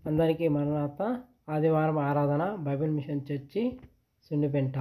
అందరికీ మరణాత. ఆదివారం ఆరాధన బైబిల్ మిషన్ చర్చి సున్నిపెంట.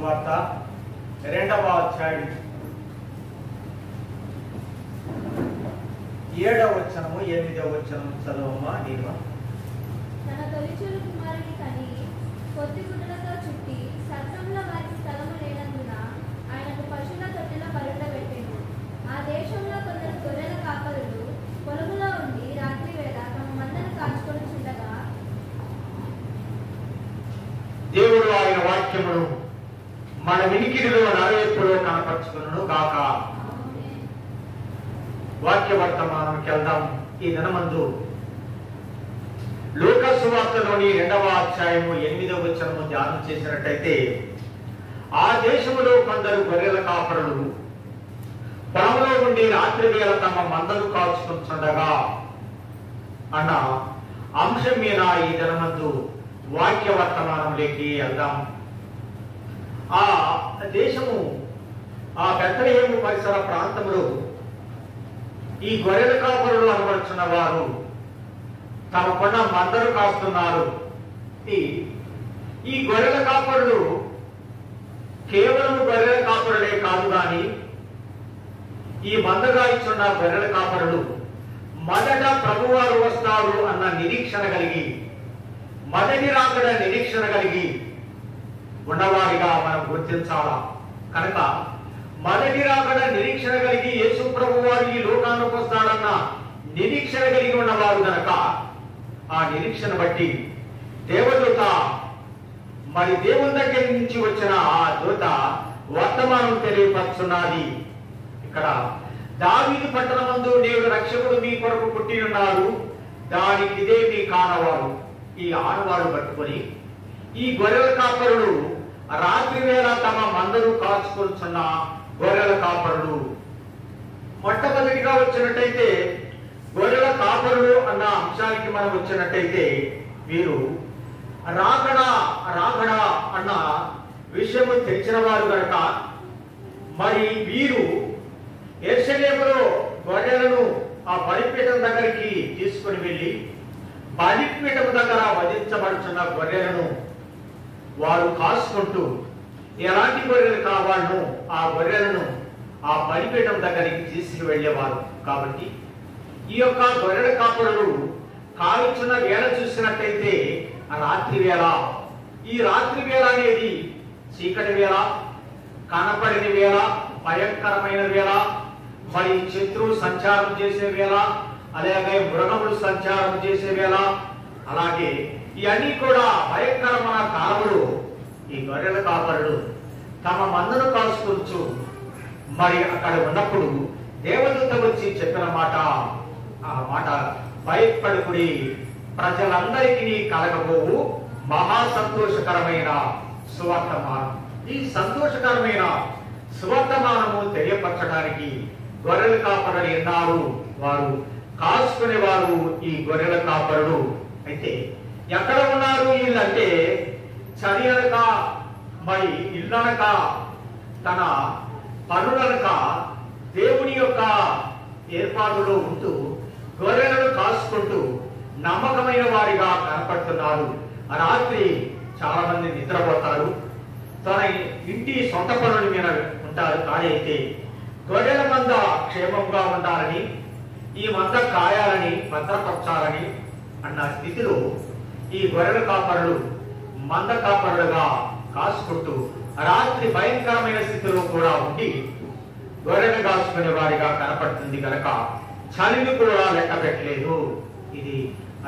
సువార్త 2వ అధ్యాయం 7వ వచనము 8వ వచనం చదవమ్మా నీవా. తన తొలిచూలు కుమారుని కని కొద్ది గుడ్డలతో చుట్టి సత్రంలో వారికి స్థలము లేనందున ఆయనకు పశువుల తొట్టిలో పరుండబెట్టెను. ఆ దేశంలో కొందరు గొర్రెల కాపరులు పొలములో ఉండి రాత్రి వేళ తమ మందను కాచుకొనుచుండగా దేవుడు ఆయన వాక్యమును మన వినికిడిలో నరవేపులో కనపరుచుకును గాక. వాక్య వర్తమానంకి వెళ్దాం. ఈ దినమందు లూకా సువార్తలోని 2వ అధ్యాయము 8వ వచనము ధ్యానం చేసినట్టయితే, ఆ దేశములో కొందరు గొర్రెల కాపరులు పొలంలో ఉండి రాత్రి వేళ తమ మందలు కాచుకుంటుండగా అన్న అంశం మీద ఈ దినమందు వాక్య వర్తమానంలోకి వెళ్దాం. ఆ దేశము ఆ బెత్లెహేము పరిసర ప్రాంతంలో ఈ గొర్రెల కాపరులు అనబడుచున్న వారు తమకున్న మందలు కాస్తున్నారు. ఈ గొర్రెల కాపరులు కేవలం గొర్రెల కాపరులే కాదు గాని ఈ మందగా ఇచ్చున్న గొర్రెల కాపరులు మొదట ప్రభువారు వస్తారు అన్న నిరీక్షణ కలిగి, మొదటి రాకడ నిరీక్షణ కలిగి ఉన్నవారిగా మనం గుర్తించాలా. కనుక మొదటి రాకడ నిరీక్షణ కలిగి యేసు ప్రభువారు ఈ లోకానికి వస్తాడన్న నిరీక్షణ కలిగి ఉన్నవారు కనుక ఆ నిరీక్షణ బట్టి దేవదూత మరి దేవుని దగ్గర నుంచి వచ్చిన ఆ దూత వర్తమానం తెలియపరుచున్నది. ఇక్కడ దావీదు పట్టణమందు నేడు రక్షకుడు మీ కొరకు పుట్టి ఉన్నాడు, దానికి ఇదే మీ కానవారు. ఈ ఆనవారు పట్టుకొని ఈ గొర్రెల కాపరులు రాత్రి వేళ తమ మందరు కాచుకొంచున్న గొర్రెల కాపరులు. మొట్టమొదటిగా వచ్చినట్టయితే గొర్రెల కాపరులు అన్న అంశానికి మనం వచ్చినట్టయితే వీరు రాకడా రాకడా అన్న విషయము తెలిసిన వారు కనుక మరి వీరు యెరూషలేములో గొర్రెలను ఆ బలిపీఠం దగ్గరికి తీసుకుని వెళ్ళి బలిపీఠం దగ్గర వధించబడుతున్న గొర్రెలను వారు కాసుకుంటూ ఎలాంటి గొర్రెలు కావాలను ఆ గొర్రెలను ఆ బలిపీఠం దగ్గరికి తీసుకువెళ్ళేవారు. కాబట్టి ఈ యొక్క గొర్రెల కాపరులు కాలుచున్న వేళ చూసినట్టయితే రాత్రి వేళ. ఈ రాత్రి వేళ అనేది చీకటి వేళ, కనపడిన వేళ, భయంకరమైన వేళ, మరి శత్రువు సంచారం చేసే వేళ, అలాగే మృగములు సంచారం చేసే వేళ, అలాగే ఇవన్నీ కూడా భయంకరమైన కాలములు ఈ గొర్రెల కాపరులు తమ మందను కాసుకొచ్చు మరి అక్కడ ఉన్నప్పుడు దేవదూత వచ్చి చెప్పిన మాట, ఆ మాట భయపడుకుడి, ప్రజలందరికీ కలగబోవు మహా సంతోషకరమైన సువర్తమానం. ఈ సంతోషకరమైన సువర్తమానము తెలియపరచడానికి గొర్రెల కాపరులు ఎన్నారు, వారు కాసుకునేవారు ఈ గొర్రెల కాపరులు. అయితే ఎక్కడ ఉన్నారు వీళ్ళంటే చలి అనక మరి ఇల్లనక తన పనులనక దేవుని యొక్క ఏర్పాటులో ఉంటూ గొర్రెలను కాసుకుంటూ నమ్మకమైన వారిగా కనపడుతున్నారు. రాత్రి చాలా మంది నిద్రపోతారు, తన ఇంటి సొంత పనుల మీద ఉంటారు. కానీ అయితే గొర్రెల మంద క్షేమంగా ఉండాలని, ఈ మంద కాయాలని, భద్రపరచాలని అన్న స్థితిలో ఈ గొర్రెల కాపరులు మంద కాపరులుగా కాసుకుంటూ రాత్రి భయంకరమైన స్థితిలో కూడా ఉండి గొర్రెలు కాసుకునే వారిగా కనపడుతుంది కనుక చలిని కూడా లెక్క పెట్టలేదు. ఇది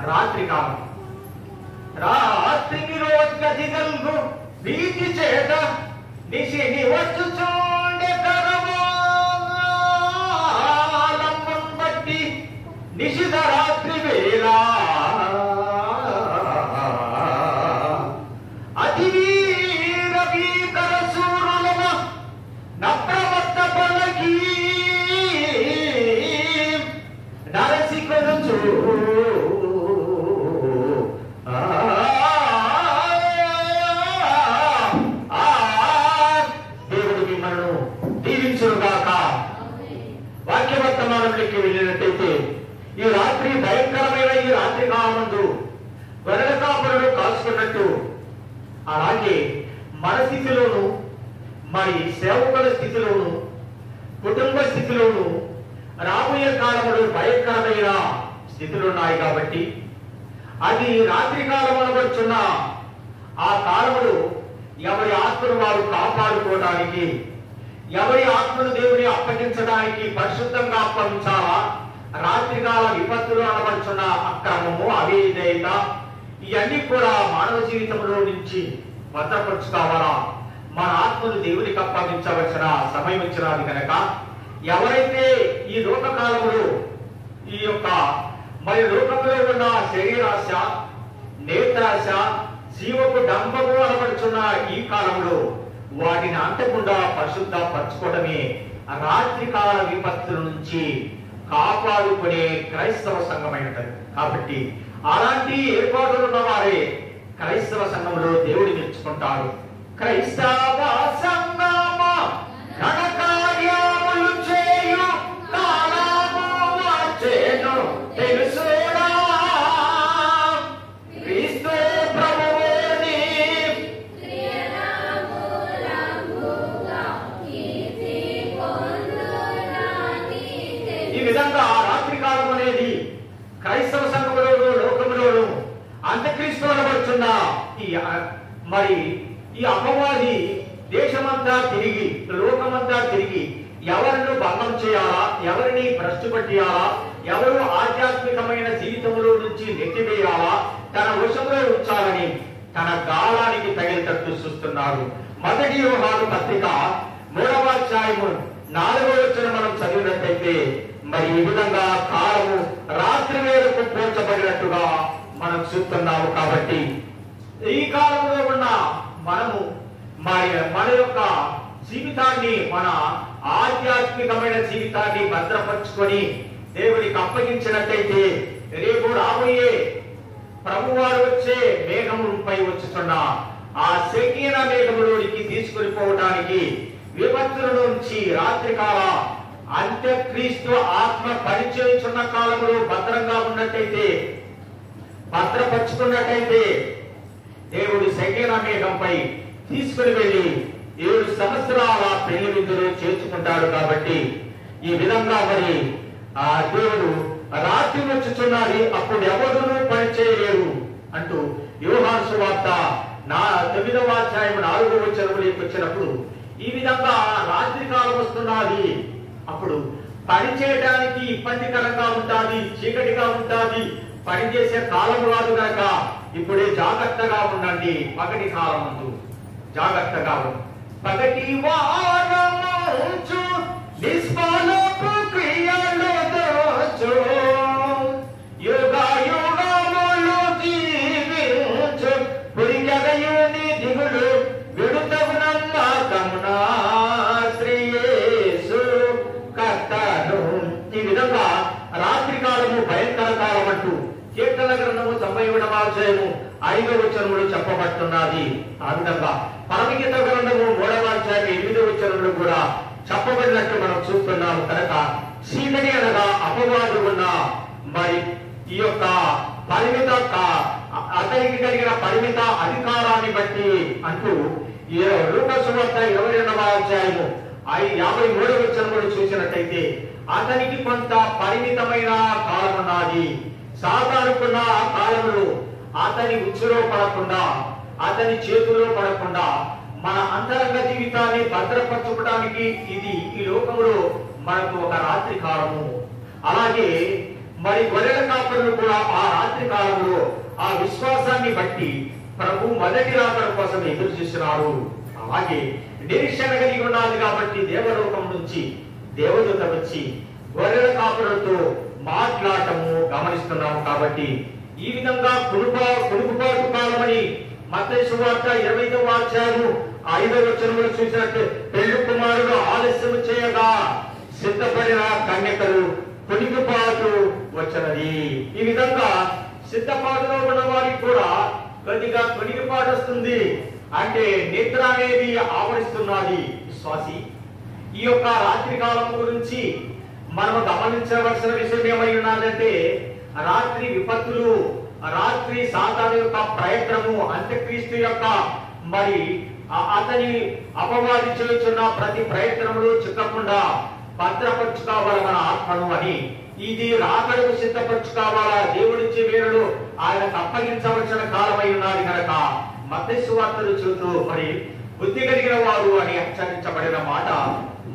రాత్రి కాలం. రాత్రి రోజు వీటి చేత నిశిని వచ్చు చూడే కరవాలంబం బట్టి నిశిత రాత్రి వేళ అతి వీర భీకర సూరులమ నప్రవర్త పలకి నరసికొనుచు దేవుడు మిమ్మల్ని దీవించుగాక. వాక్యవర్తమానంలోకి వెళ్ళినట్టయితే ఈ రాత్రి భయంకరమైన ఈ రాత్రి కాలమందు గొర్రెల కాపరులు కాల్చుకున్నట్టు అలాగే మన స్థితిలోను మరి సేవకుల స్థితిలోను కుటుంబ స్థితిలోను రాబోయే కాలంలో భయంకరమైన స్థితులు ఉన్నాయి కాబట్టి అది రాత్రి కాలం అనవచ్చున్న ఆ కాలములు ఎవరి ఆత్మను వారు కాపాడుకోవడానికి, ఎవరి ఆత్మను దేవుని అప్పగించడానికి పరిశుద్ధంగా అప్పగించాలా, రాత్రికాల విపత్తులు అనవచ్చున్న అక్రమము, అవిధేయత, ఇవన్నీ కూడా మానవ జీవితంలో నుంచి భద్రపరుచుకోవాలా. మన ఆత్మను దేవునికి అప్పగించవలసిన సమయం వచ్చినది కనుక ఎవరైతే ఈ లోకకాలములు ఈ యొక్క మరి లోకంలో ఉన్న శరీరాశ, నేత్రాశ, జీవపు డంబము అనబడుచున్న ఈ కాలంలో వాటిని అంతకుండా పరిశుద్ధ పరచుకోవడమే రాత్రికాల విపత్తుల నుంచి కాపాడుకునే క్రైస్తవ సంఘమైనది. కాబట్టి అలాంటి ఏర్పాటులు ఉన్న వారే క్రైస్తవ సంఘంలో దేవుడి మెచ్చుకుంటారు. క్రైస్తవ సంఘమ ఘనకార్యములు చేయు కాలము వచ్చెను తెలుసునా, క్రీస్తు ప్రభువుని ఈ విధంగా రాత్రికాలం అనేది క్రైస్తవ సంఘములోను లోకములోను అంత్యక్రీస్తు అనబడుతున్న మరి ఈ అపవాది దేశమంతా తిరిగి లోకమంతా తిరిగి ఎవరిని భంగం చేయాలా, ఎవరిని భ్రష్టు పట్టియాలా, ఎవరు ఆధ్యాత్మికమైన జీవితంలో నుంచి నెట్టివేయాలా, తన వశంలో ఉంచాలని తన గాలానికి తగిలినట్టు చూస్తున్నారు. మొదటి యోహాను పత్రిక 3వ అధ్యాయము 4వ వచనం మనం చదివినట్లయితే మరి ఈ విధంగా కాలము రాత్రి వేళకు పోల్చబడినట్టుగా మనం చూస్తున్నాము. కాబట్టి ఈ కాలంలో ఉన్న మనము మన యొక్క జీవితాన్ని, మన ఆధ్యాత్మికమైన జీవితాన్ని భద్రపరుచుకొని దేవుడికి అప్పగించినట్లయితే రేపు రాబోయే ప్రభువారు వచ్చే మేఘముపై వచ్చుతున్న ఆ శకీన మేఘములోనికి తీసుకుని పోవడానికి విపత్తుల నుంచి రాత్రికాల అంత్యక్రీస్తు ఆత్మ పరిచయించున్న కాలంలో భద్రంగా ఉన్నట్టయితే, భద్రపరుచుకున్నట్టయితే దేవుడు శకీన మేఘంపై తీసుకుని వెళ్ళి 7 సంవత్సరాల పెళ్లి విందులు చేర్చుకుంటాడు. కాబట్టి ఈ విధంగా మరి ఆ దేవుడు రాత్రి వచ్చుచున్నది, అప్పుడు ఎవరునూ పని చేయలేరు అంటూ యోహాను సువార్త 9వ అధ్యాయం 4వ వచనంలోకి వచ్చినప్పుడు ఈ విధంగా రాత్రి కాలం వస్తున్నది, అప్పుడు పని చేయడానికి ఇబ్బందికరంగా ఉంటుంది, చీకటిగా ఉంటుంది, పని చేసే కాలం రాదు కనుక ఇప్పుడే జాగ్రత్తగా ఉండండి. పగటి కాలం ముందు జాగ్రత్తగా ఉండు. పగటి వారముచు నిష్ఫలపు క్రియలు దోచు యుగ యుగములు జీవించు పురియగయుని దిగులు విడుతగునమ్మ కమునా శ్రీ యేసు కర్తను. ఈ విధంగా రాత్రి కాలము భయంకర కాలం అంటూ కీర్తన గ్రంథము 91వ అధ్యాయము 5వ వచనములో చెప్పబడుతున్నది. ఆ విధంగా పరమగీత గ్రంథము 3వ అధ్యాయం 8వ వచనంలో కూడా చెప్పబడినట్టు మనం చూస్తున్నాము. కనుక చీకటి అనగా అపవాదు ఉన్న మరి ఈ యొక్క పరిమిత అతనికి కలిగిన పరిమిత అధికారాన్ని బట్టి అంటూ లూకా సువార్త 22వ అధ్యాయము 53వ వచనంలో చూసినట్టయితే అతనికి కొంత పరిమితమైన కాలం ఉన్నది. సాధారణకున్న ఆ కాలంలో అతని ఉచ్చులో పడకుండా, అతని చేతుల్లో పడకుండా మన అంతరంగ జీవితాన్ని భద్రపరచుకోవడానికి ఇది ఈ లోకంలో మనకు ఒక రాత్రి కాలము. అలాగే మరి గొర్రెల కాపరులు కూడా ఆ రాత్రి కాలంలో ఆ విశ్వాసాన్ని బట్టి ప్రభు మొదటి రాకడ కోసం ఎదురు చూస్తున్నారు. అలాగే నిరీక్షణ కలిగి ఉన్నది కాబట్టి దేవలోకం నుంచి దేవదూత వచ్చి గొర్రెల కాపరులతో మాట్లాడటము గమనిస్తున్నాము. కాబట్టి ఈ విధంగా కునుకుపాటు కాలమని మత్తయి సువార్త 25వ అధ్యాయము 5వ వచనంలో చూసినట్టు పెళ్లి కుమారుడు ఆలస్యం చేయగా సిద్ధపడిన కన్యకలు కునికిపాటు వచ్చినది. ఈ విధంగా సిద్ధపాటులో ఉన్న వారికి కూడా కొద్దిగా కునికిపాటు వస్తుంది. అంటే నిద్ర అనేది ఆవరిస్తున్నది. విశ్వాసి, ఈ యొక్క రాత్రి కాలం గురించి మనం గమనించవలసిన విషయం ఏమై ఉన్నదంటే రాత్రి విపత్తులు, రాత్రి సాతాను యొక్క ప్రయత్నము, అంత్యక్రీస్తు యొక్క మరి అతని అపవాది చేస్తున్న ప్రతి ప్రయత్నములు చిక్కకుండా భద్రపరుచుకోవాలి మన ఆత్మను అని. ఇది రాకడకు సిద్ధపరుచుకోవాలా. దేవుడిచ్చే వేళలో ఆయనకు అప్పగించవలసిన కాలమై ఉన్నది కనుక మత్తయి సువార్తలు చూస్తూ మరి బుద్ధి కలిగిన వారు అని హెచ్చరించబడిన మాట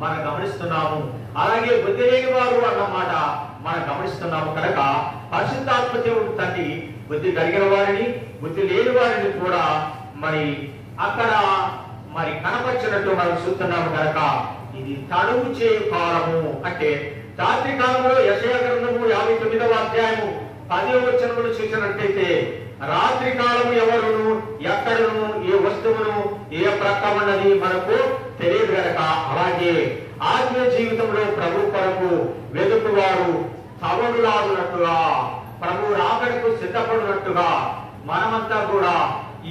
మనం గమనిస్తున్నాము. అలాగే బుద్ధి లేని వారు అన్న మాట మనం గమనిస్తున్నాము కనుక పరిశుద్ధాత్మ దేవుడు తండ్రి బుద్ధి కలిగిన వారిని బుద్ధి లేని వారిని కూడా మరి అక్కడ మరి కనపరిచినట్టు మనం చూస్తున్నాము కనుక ఇది తడువు చేయు కాలము. అంటే రాత్రి కాలంలో యెషయా గ్రంథము 59వ అధ్యాయము 10వ వచనములు చూసినట్లయితే రాత్రి కాలము ఎవరును ఎక్కడను ఏ వస్తువును ఏ ప్రక్క ఉన్నది మనకు తెలియదు కనుక అలాగే ఆత్మీయ జీవితంలో ప్రభు కొరకు వెతుకువారు సవరులాగునట్టుగా ప్రభు రాకడకు సిద్ధపడినట్టుగా మనమంతా కూడా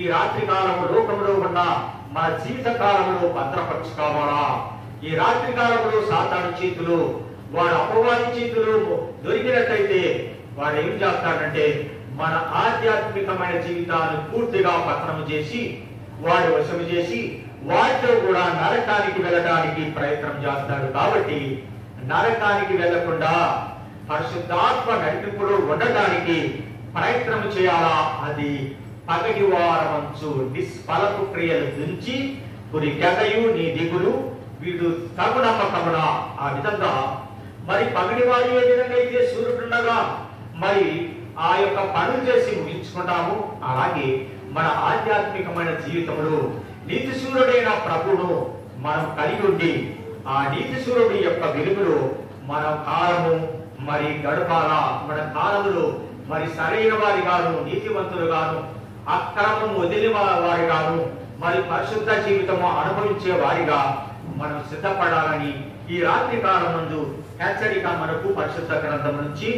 ఈ రాత్రి కాలము లోకంలో ఉన్న మన జీవిత కాలంలో భద్రపరుచుకోవాలా. ఈ రాత్రి కాలంలో సాతాను చేతులు వాడు అపవాది చేతులు దొరికినట్లయితే వాడు ఏం చేస్తాడంటే మన ఆధ్యాత్మికమైన జీవితాన్ని పూర్తిగా పతనం చేసి వాడు వశము చేసి వాటితో కూడా నరకానికి వెళ్ళడానికి ప్రయత్నం చేస్తాడు. కాబట్టి నరకానికి వెళ్లకుండా పరిశుద్ధాత్మ నడిపింపులో ఉండటానికి ప్రయత్నం చేయాలా. అది పగటి వారమంచు నిష్ఫలపు క్రియలు దుంచి పురి గదయు నీ దిగులు వీడు తగునమ్మకమున. ఆ విధంగా మరి పగటి వారు ఏ విధంగా అయితే సూర్యుడుండగా మరి ఆ యొక్క పనులు చేసి ముగించుకుంటాము అలాగే మన ఆధ్యాత్మికమైన జీవితంలో నీతి సూర్యుడైన ప్రభువును మనం కలిగి ఉండి ఆ నీతి సూర్యుడి యొక్క వెలుగులో మన కాలము మరి గడపాలా. మన కాలములో మరి సరైన వారిగాను నీతివంతులుగాను అక్రమం వదిలి వారిగాను మరి పరిశుద్ధ జీవితము అనుభవించే వారిగా మనం సిద్ధపడాలని ఈ రాత్రి కాలం ముందు హెచ్చరిక మనకు పరిశుద్ధ గ్రంథం నుంచి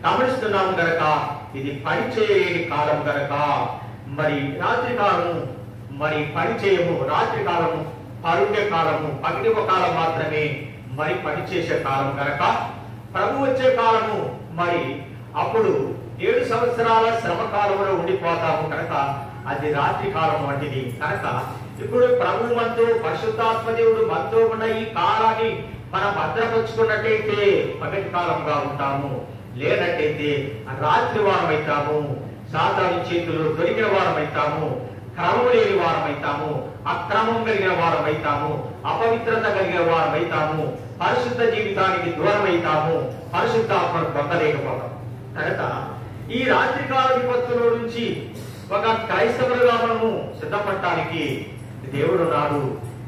గమనిస్తున్నాము గనక ఇది పనిచేయని కాలం గనక మరి రాత్రి కాలము మరి పనిచేయము. రాత్రి కాలము పరుండే కాలము పగటి కాలం మాత్రమే మరి పనిచేసే కాలం గనక ప్రభు వచ్చే కాలము మరి అప్పుడు 7 సంవత్సరాల శ్రమ కాలంలో ఉండిపోతాము కనుక అది రాత్రి కాలం వంటిది కనుక ఇప్పుడు ప్రభు మనతో పరిశుద్ధాత్మ దేవుడు మనతో ఉన్న ఈ కాలాన్ని మనం భద్రపరుచుకున్నట్టయితే పగటి కాలంగా ఉంటాము. లేనట్టయితే రాత్రి వారం అవుతాము. సాతాను చేతులు దొరికిన వారం అవుతాము. క్రమం లేని వారం అవుతాము. అక్రమం కలిగిన వారం అవుతాము. అపవిత్రత కలిగిన వారం అవుతాము. పరిశుద్ధ జీవితానికి దూరం అవుతాము. పరిశుద్ధాత్మను పొందలేకపోతాం కనుక ఈ రాత్రికాల విపత్తుల నుంచి ఒక క్రైస్తవులుగా మనము సిద్ధపడటానికి దేవుడు నాడు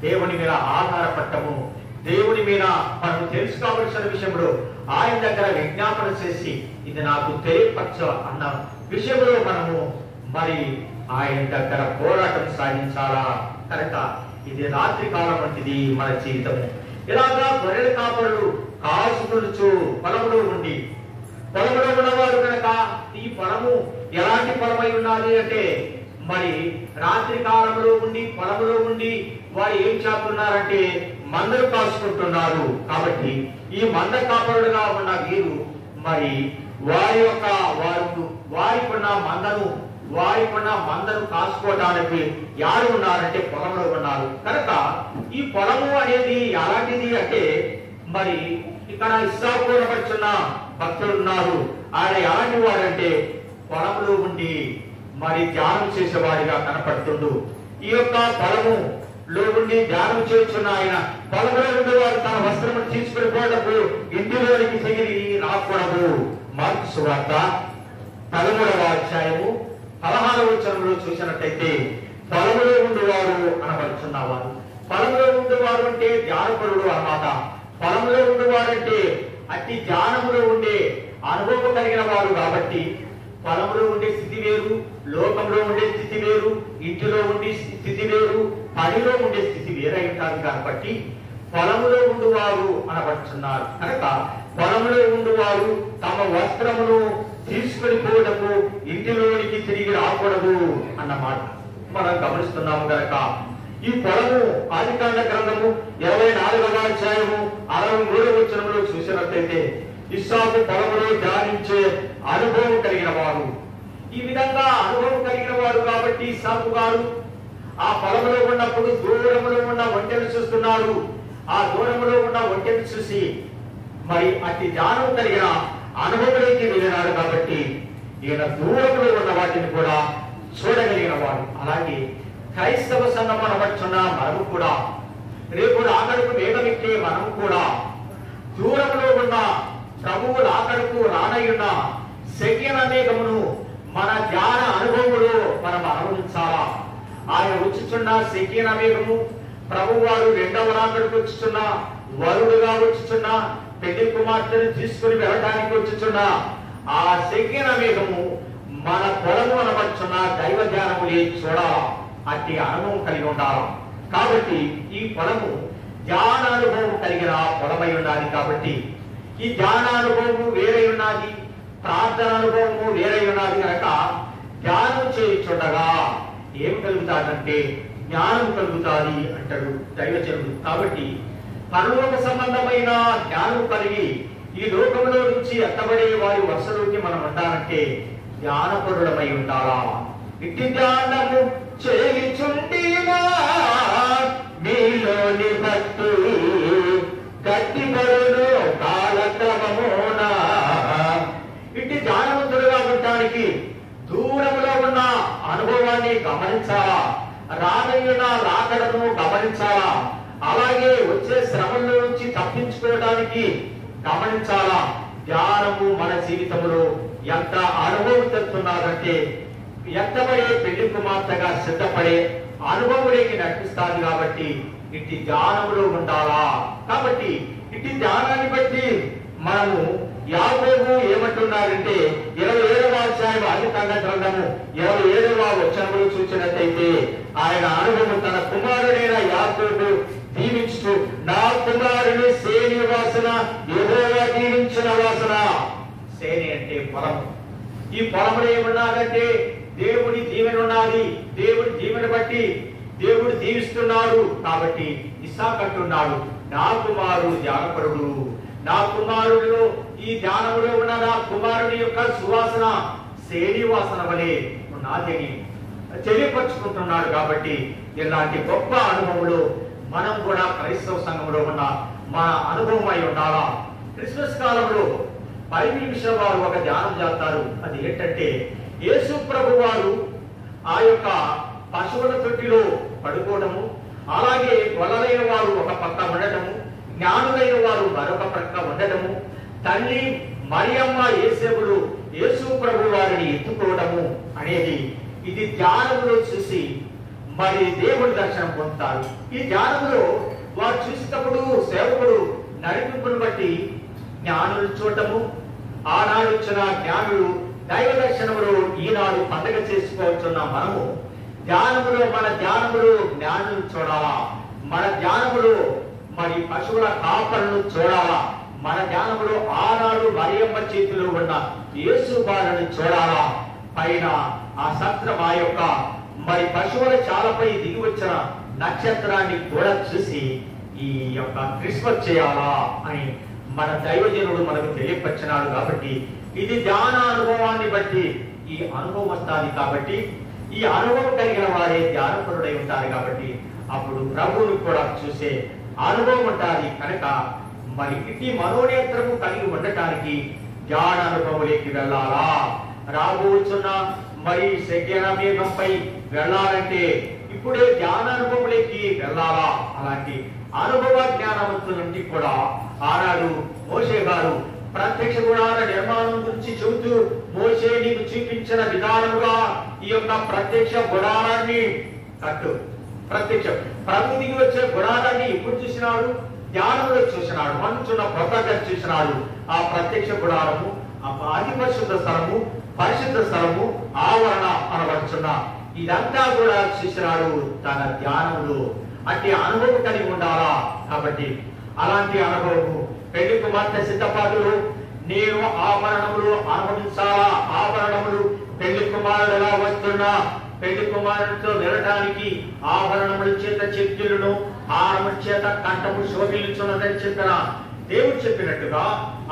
దేవుని మీద ఆధారపడటము దేవుని మీద మనం తెలుసుకోవలసిన విషయంలో ఆయన దగ్గర విజ్ఞాపన చేసి ఇది నాకు తెలియపరచ అన్న విషయంలో మనము మరి ఆయన దగ్గర పోరాటం సాగించాలా. కనుక ఇది రాత్రి కాలం వంటిది మన జీవితము. ఇలాగా గొర్రెల కాపరులు కాసుకొనుచు పొలంలో ఉండి పొలంలో ఉన్నవారు కనుక ఈ పొలము ఎలాంటి పొలమై ఉన్నది అంటే మరి రాత్రి కాలంలో ఉండి పొలంలో ఉండి వారు ఏం చేస్తున్నారంటే మందలు కాసుకుంటున్నారు. కాబట్టి ఈ మంద కాపరుడుగా ఉన్న వీరు మరి వారికున్న మందను కాసుకోవడానికి యారు ఉన్నారంటే పొలంలో ఉన్నారు. కనుక ఈ పొలము అనేది ఎలాంటిది అంటే మరి ఇక్కడ ఇస్సాపూర్ణపడుచున్న భక్తులు ఉన్నారు. ఆయన ఎలాంటి వారంటే పొలంలో ఉండి మరి ధ్యానం చేసేవాడిగా కనపడుతుండు. ఈ యొక్క పొలములో ఉండి ధ్యానం చేస్తున్న ఆయన పొలంలో ఉండేవారు తన వస్త్రము తీసుకుని పోవడము ఇంటిలోనికి చెగిరి రాకూడదు. మార్కు సువార్త 13వ అధ్యాయము 16వ వచనంలో చూసినట్టయితే పొలంలో ఉండేవారు అనబడుచున్నవారు. పొలంలో ఉండేవారు అంటే ధ్యానపరుడు అన్నమాట. పొలంలో ఉండేవారంటే అట్టి ధ్యానములో ఉండే అనుభవం కలిగిన వారు. కాబట్టి పొలంలో ఉండే స్థితి వేరు, లోకంలో ఉండే స్థితి వేరు, ఇంటిలో ఉండే స్థితి వేరు, పనిలో ఉండే స్థితి వేరై ఉంటారు. కాబట్టి పొలంలో ఉండువారు అనబడుచున్నారు. కనుక పొలంలో ఉండువారు తమ వస్త్రమును తీసుకుని పోవడము ఇంటిలోనికి తిరిగి రాకూడదు అన్నమాట మనం గమనిస్తున్నాము. కనుక ఈ పొలము ఆదికాండ గ్రంథము 24వ అధ్యాయము 63వ వచనంలో చూసినట్లయితే ఇస్సాకు పొలములో ధ్యానించే అనుభవం కలిగిన వారు. ఈ విధంగా అనుభవం కలిగిన వారు కాబట్టి ఇస్సాకు గారు ఆ పొలంలో ఉన్నప్పుడు దూరంలో ఉన్న ఒంటెను చూస్తున్నారు. ఆ దూరంలో ఉన్న ఒంటెను చూసి మరి అతి జ్ఞానం కలిగిన అనుభవంలోకి వెళ్ళినాడు. కాబట్టి ఈయన దూరంలో ఉన్న వాటిని కూడా చూడగలిగిన వాడు. అలాగే క్రైస్తవ సంఘం అనవచ్చున్న మనము కూడా రేపు రాకడకు వేగమెక్కే మనము కూడా దూరంలో ఉన్న ప్రభువు రాకడకు రానయ్యున్న శక్యన మేఘమును మన ధ్యాన అనుభవములో మనం అనుభవించాలా. ఆయన వచ్చుచున్న శక్యన మేఘము ప్రభు వారు రెండవ రాకడకు వచ్చుచున్న వరుడుగా వచ్చుచున్న పెళ్లి కుమార్తెను తీసుకుని వెళ్ళడానికి వచ్చుచున్న ఆ శక్యన మేఘము మన పొలము అనవచ్చున్న దైవ ధ్యానములే చూడాలా. అట్టి అనుభవం కలిగి ఉండాలి. కాబట్టి ఈ పొలము ధ్యాన అనుభవం కలిగిన పొలమై ఉన్నది. కాబట్టి ఈ ధ్యాన అనుభవము వేరై ఉన్నది, ప్రార్థన అనుభవము వేరై ఉన్నది కనుక ధ్యానం చేయుచుండగా ఏం కలుగుతాడంటే జ్ఞానం కలుగుతాది అంటాడు దైవజనుడు. కాబట్టి పరలోక సంబంధమైన జ్ఞానం కలిగి ఈ లోకంలో నుంచి ఎత్తబడే వారి వరుసలోకి మనం ఉండాలంటే జ్ఞానపరుడమై ఉండాలా. ఇట్టి ధ్యానము చేయుచుండినా మీలోని భక్తులు గట్టిపరులు కాలక్రమమున. ఇట్టి జ్ఞానవంతులుగా ఉండటానికి దూరంలో ఉన్న అనుభవాన్ని గమనించాలా, రానయ్యున్న రాకడను గమనించాలా, అలాగే వచ్చే శ్రమంలో నుంచి తప్పించుకోవడానికి గమనించాలా. ధ్యానము మన జీవితంలో ఎంత అనుభవం తెస్తున్నదంటే ఎత్తబడే పెళ్లి కుమార్తెగా సిద్ధపడే అనుభవంలోకి నడిపిస్తాది. కాబట్టి ఇట్టి ధ్యానములో ఉండాలా. కాబట్టి ఇట్టి ధ్యానాన్ని బట్టి మనము యాకోబు ఏమంటున్నారంటే 27వ అధ్యాయం ఆదికాండ గ్రంథము 27వ వచనములో చూసినట్లయితే ఆయన అనుభవం తన కుమారుడైన యాకోబు దీవించు, నా కుమారుని సేని వాసన యెహోవా దీవించిన వాసన. సేని అంటే పొలము. ఈ పొలంలో ఏమున్నాదంటే దేవుడి దీవెన ఉన్నది. దేవుడి దీవెన బట్టి దేవుడు దీవిస్తున్నాడు. కాబట్టి ఇస్సాకు అంటున్నాడు, నా కుమారుడు ధ్యానపరుడు, నా కుమారుడు ఈ ధ్యానములో ఉన్న నా కుమారుని యొక్క సువాసన సేని వాసన వలె ఉన్నదని తెలియపరుచుకుంటున్నాడు. కాబట్టి ఇలాంటి గొప్ప అనుభవంలో మనం కూడా క్రైస్తవ సంఘంలో ఉన్న మన అనుభవం అయి ఉండాలా. క్రిస్మస్ కాలంలో 10 నిమిషాల వారు ఒక ధ్యానం చేస్తారు. అది ఏంటంటే యేసు ప్రభు వారు ఆ యొక్క పశువుల తొట్టిలో పడుకోవడము, అలాగే గొల్లలైన వారు ఒక పక్క ఉండటము, జ్ఞానులైన వారు మరొక పక్క ఉండటము, తల్లి మరియమ్మ యేసేపుడు యేసు ప్రభు వారిని ఎత్తుకోవడము అనేది ఇది ధ్యానంలో చూసి మరి దేవుడి దర్శనం పొందుతారు. ఈ ధ్యానంలో వారు చూసినప్పుడు సేవకుడు నడిపింపును బట్టి జ్ఞానులు చూడటము, ఆనాడు వచ్చిన జ్ఞానులు దైవ దర్శనములు ఈనాడు పండగ చేసుకోవచ్చున్న మనము ధ్యానములో మన ధ్యానములో జ్ఞానులు చూడాలా. మన ధ్యానములో మరి పశువుల కాపలను చూడాలా. మన ధ్యానములో ఆనాడు మరియమ్మ చేతిలో ఉన్న యేసు బాలను చూడాలా. పైన ఆ సత్రం ఆ యొక్క మరి పశువుల చాలపై దిగి వచ్చిన నక్షత్రాన్ని కూడా చూసి ఈ యొక్క క్రిస్మస్ చేయాలా అని మన దైవజనుడు మనకు తెలియపరిచినాడు. కాబట్టి ఇది ధ్యాన అనుభవాన్ని బట్టి ఈ అనుభవం వస్తుంది. కాబట్టి ఈ అనుభవం కలిగిన వారే ధ్యానపరుడై ఉంటారు. కాబట్టి అప్పుడు ప్రభువును కూడా చూసే అనుభవం ఉంటుంది. కనుక మరి ఇట్టి మనోనేత్రము కలిగి ఉండటానికి ధ్యాన అనుభవంలోకి వెళ్ళాలా. రాబోతున్న మరి శక్యన మేఘంపై వెళ్ళాలంటే ఇప్పుడే ధ్యాన అనుభవంలోకి వెళ్ళాలా. అలాంటి అనుభవ జ్ఞానవంతుల నుండి కూడా ఆనాడు మోషే గారు ప్రత్యక్ష గుడార నిర్మాణం గురించి చెబుతూ, మోషే నీకు చూపించిన విధానముగా ఈ యొక్క ప్రత్యక్ష గుడారాన్ని కట్టు. ప్రత్యక్ష ప్రభు దిగి వచ్చే గుడారాన్ని ఎప్పుడు చూసినాడు? ధ్యానంలో చూసినాడు. మంచున్న కొత్తగా చూసినాడు. ఆ ప్రత్యక్ష గుడారము, ఆ అతి పరిశుద్ధ స్థలము, పరిశుద్ధ స్థలము, ఆవరణ అనవచ్చున్న ఇదంతా కూడా చూసినాడు తన ధ్యానములో. అట్టి అనుభవం కలిగి ఉండాలా. కాబట్టి అలాంటి అనుభవము పెళ్లి కుమార్తె సిద్ధపాటులు నేను ఆభరణములు అనుభవించాలా. ఆభరణములు పెళ్లి కుమారుడుగా వస్తున్నా పెళ్లి కుమారుడితో వెళ్ళడానికి ఆభరణముల చేత చెక్కులను హారముల చేత కంఠము శోభిల్చున్నదని చెప్పిన దేవుడు చెప్పినట్టుగా